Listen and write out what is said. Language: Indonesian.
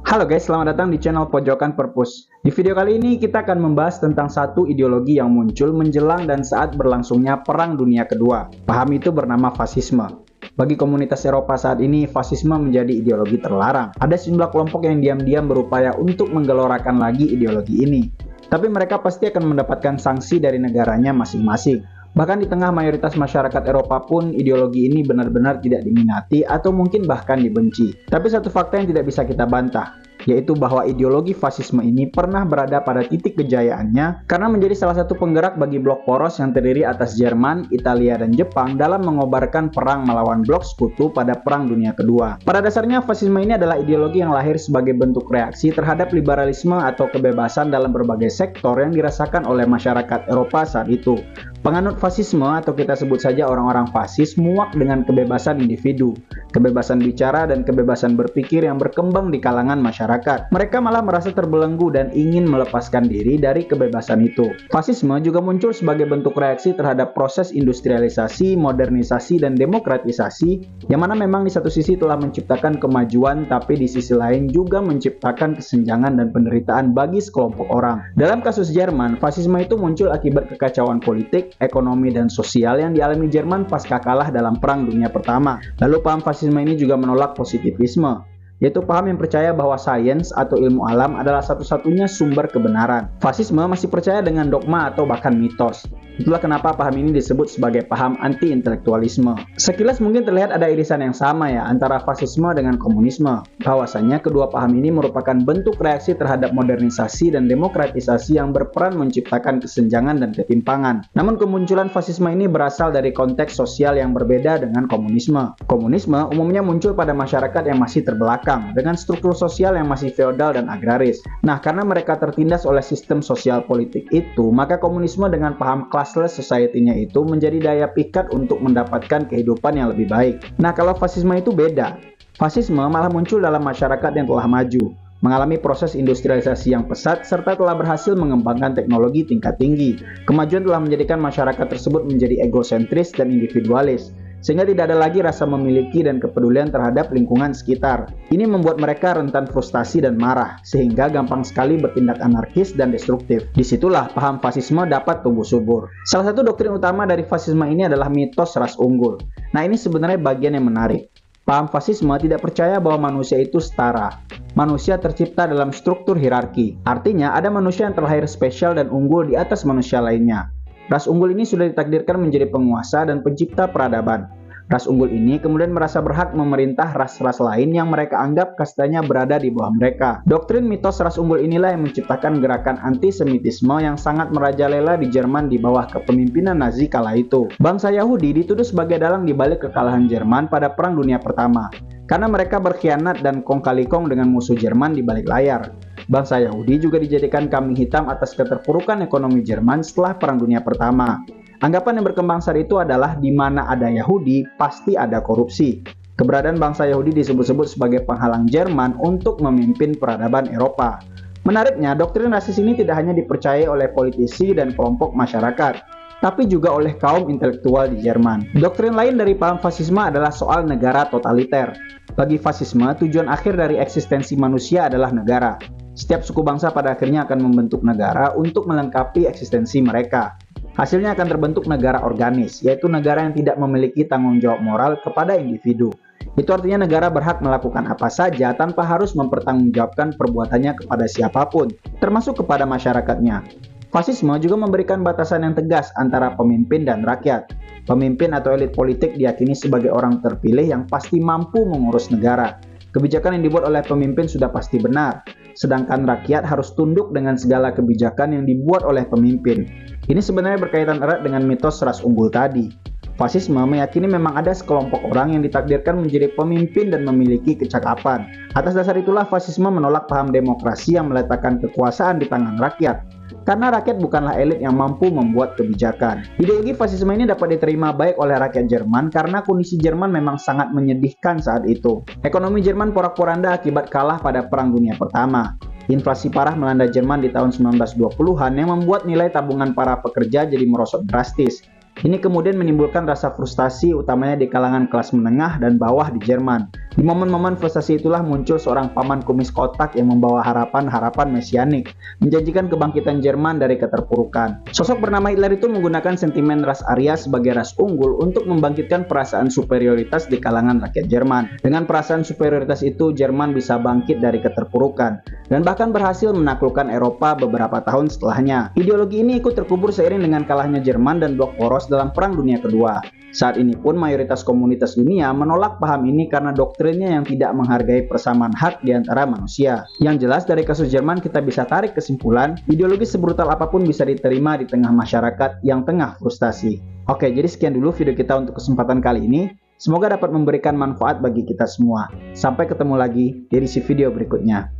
Halo guys, selamat datang di channel Pojokan Perpus. Di video kali ini kita akan membahas tentang satu ideologi yang muncul menjelang dan saat berlangsungnya Perang Dunia Kedua. Paham itu bernama fasisme. Bagi komunitas Eropa saat ini, fasisme menjadi ideologi terlarang. Ada sejumlah kelompok yang diam-diam berupaya untuk menggelorakan lagi ideologi ini. Tapi mereka pasti akan mendapatkan sanksi dari negaranya masing-masing. Bahkan di tengah mayoritas masyarakat Eropa pun ideologi ini benar-benar tidak diminati atau mungkin bahkan dibenci. Tapi satu fakta yang tidak bisa kita bantah, yaitu bahwa ideologi fasisme ini pernah berada pada titik kejayaannya karena menjadi salah satu penggerak bagi blok poros yang terdiri atas Jerman, Italia, dan Jepang dalam mengobarkan perang melawan blok sekutu pada Perang Dunia Kedua. Pada dasarnya, fasisme ini adalah ideologi yang lahir sebagai bentuk reaksi terhadap liberalisme atau kebebasan dalam berbagai sektor yang dirasakan oleh masyarakat Eropa saat itu. Penganut fasisme atau kita sebut saja orang-orang fasis muak dengan kebebasan individu, kebebasan bicara dan kebebasan berpikir yang berkembang di kalangan masyarakat. Mereka malah merasa terbelenggu dan ingin melepaskan diri dari kebebasan itu. Fasisme juga muncul sebagai bentuk reaksi terhadap proses industrialisasi, modernisasi, dan demokratisasi yang mana memang di satu sisi telah menciptakan kemajuan tapi di sisi lain juga menciptakan kesenjangan dan penderitaan bagi sekelompok orang. Dalam kasus Jerman, fasisme itu muncul akibat kekacauan politik, ekonomi, dan sosial yang dialami Jerman pasca kalah dalam Perang Dunia Pertama. Lalu paham fasisme ini juga menolak positivisme, yaitu paham yang percaya bahwa sains atau ilmu alam adalah satu-satunya sumber kebenaran. Fasisme masih percaya dengan dogma atau bahkan mitos. Itulah kenapa paham ini disebut sebagai paham anti-intelektualisme. Sekilas mungkin terlihat ada irisan yang sama ya antara fasisme dengan komunisme. Bahwasanya kedua paham ini merupakan bentuk reaksi terhadap modernisasi dan demokratisasi yang berperan menciptakan kesenjangan dan ketimpangan. Namun kemunculan fasisme ini berasal dari konteks sosial yang berbeda dengan komunisme. Komunisme umumnya muncul pada masyarakat yang masih terbelakang, dengan struktur sosial yang masih feodal dan agraris. Nah, karena mereka tertindas oleh sistem sosial politik itu, maka komunisme dengan paham classless society-nya itu menjadi daya pikat untuk mendapatkan kehidupan yang lebih baik. Nah, kalau fasisme itu beda. Fasisme malah muncul dalam masyarakat yang telah maju, mengalami proses industrialisasi yang pesat, serta telah berhasil mengembangkan teknologi tingkat tinggi. Kemajuan telah menjadikan masyarakat tersebut menjadi egosentris dan individualis, sehingga tidak ada lagi rasa memiliki dan kepedulian terhadap lingkungan sekitar. Ini membuat mereka rentan frustasi dan marah, sehingga gampang sekali bertindak anarkis dan destruktif. Disitulah paham fasisme dapat tumbuh subur. Salah satu doktrin utama dari fasisme ini adalah mitos ras unggul. Nah, ini sebenarnya bagian yang menarik. Paham fasisme tidak percaya bahwa manusia itu setara. Manusia tercipta dalam struktur hierarki. Artinya, ada manusia yang terlahir spesial dan unggul di atas manusia lainnya. Ras unggul ini sudah ditakdirkan menjadi penguasa dan pencipta peradaban. Ras unggul ini kemudian merasa berhak memerintah ras-ras lain yang mereka anggap kastanya berada di bawah mereka. Doktrin mitos ras unggul inilah yang menciptakan gerakan antisemitisme yang sangat merajalela di Jerman di bawah kepemimpinan Nazi kala itu. Bangsa Yahudi dituduh sebagai dalang di balik kekalahan Jerman pada Perang Dunia Pertama, karena mereka berkhianat dan kong kali kong dengan musuh Jerman di balik layar. Bangsa Yahudi juga dijadikan kambing hitam atas keterpurukan ekonomi Jerman setelah Perang Dunia Pertama. Anggapan yang berkembang saat itu adalah di mana ada Yahudi, pasti ada korupsi. Keberadaan bangsa Yahudi disebut-sebut sebagai penghalang Jerman untuk memimpin peradaban Eropa. Menariknya, doktrin rasis ini tidak hanya dipercayai oleh politisi dan kelompok masyarakat, tapi juga oleh kaum intelektual di Jerman. Doktrin lain dari paham fasisme adalah soal negara totaliter. Bagi fasisme, tujuan akhir dari eksistensi manusia adalah negara. Setiap suku bangsa pada akhirnya akan membentuk negara untuk melengkapi eksistensi mereka. Hasilnya akan terbentuk negara organis, yaitu negara yang tidak memiliki tanggung jawab moral kepada individu. Itu artinya negara berhak melakukan apa saja tanpa harus mempertanggungjawabkan perbuatannya kepada siapapun, termasuk kepada masyarakatnya. Fasisme juga memberikan batasan yang tegas antara pemimpin dan rakyat. Pemimpin atau elit politik diyakini sebagai orang terpilih yang pasti mampu mengurus negara. Kebijakan yang dibuat oleh pemimpin sudah pasti benar, sedangkan rakyat harus tunduk dengan segala kebijakan yang dibuat oleh pemimpin. Ini sebenarnya berkaitan erat dengan mitos ras unggul tadi. Fasisme meyakini memang ada sekelompok orang yang ditakdirkan menjadi pemimpin dan memiliki kecakapan. Atas dasar itulah fasisme menolak paham demokrasi yang meletakkan kekuasaan di tangan rakyat. Karena rakyat bukanlah elit yang mampu membuat kebijakan. Ideologi fasisme ini dapat diterima baik oleh rakyat Jerman karena kondisi Jerman memang sangat menyedihkan saat itu. Ekonomi Jerman porak-poranda akibat kalah pada Perang Dunia Pertama. Inflasi parah melanda Jerman di tahun 1920-an yang membuat nilai tabungan para pekerja jadi merosot drastis. Ini kemudian menimbulkan rasa frustasi utamanya di kalangan kelas menengah dan bawah di Jerman. Di momen-momen frustasi itulah muncul seorang paman kumis kotak yang membawa harapan-harapan mesianik, menjanjikan kebangkitan Jerman dari keterpurukan. Sosok bernama Hitler itu menggunakan sentimen ras Arya sebagai ras unggul untuk membangkitkan perasaan superioritas di kalangan rakyat Jerman. Dengan perasaan superioritas itu, Jerman bisa bangkit dari keterpurukan dan bahkan berhasil menaklukkan Eropa beberapa tahun setelahnya. Ideologi ini ikut terkubur seiring dengan kalahnya Jerman dan blok poros dalam Perang Dunia Kedua. Saat ini pun mayoritas komunitas dunia menolak paham ini karena doktrinnya yang tidak menghargai persamaan hak di antara manusia. Yang jelas dari kasus Jerman kita bisa tarik kesimpulan, ideologi sebrutal apapun bisa diterima di tengah masyarakat yang tengah frustasi. Oke, jadi sekian dulu video kita untuk kesempatan kali ini. Semoga dapat memberikan manfaat bagi kita semua. Sampai ketemu lagi di edisi video berikutnya.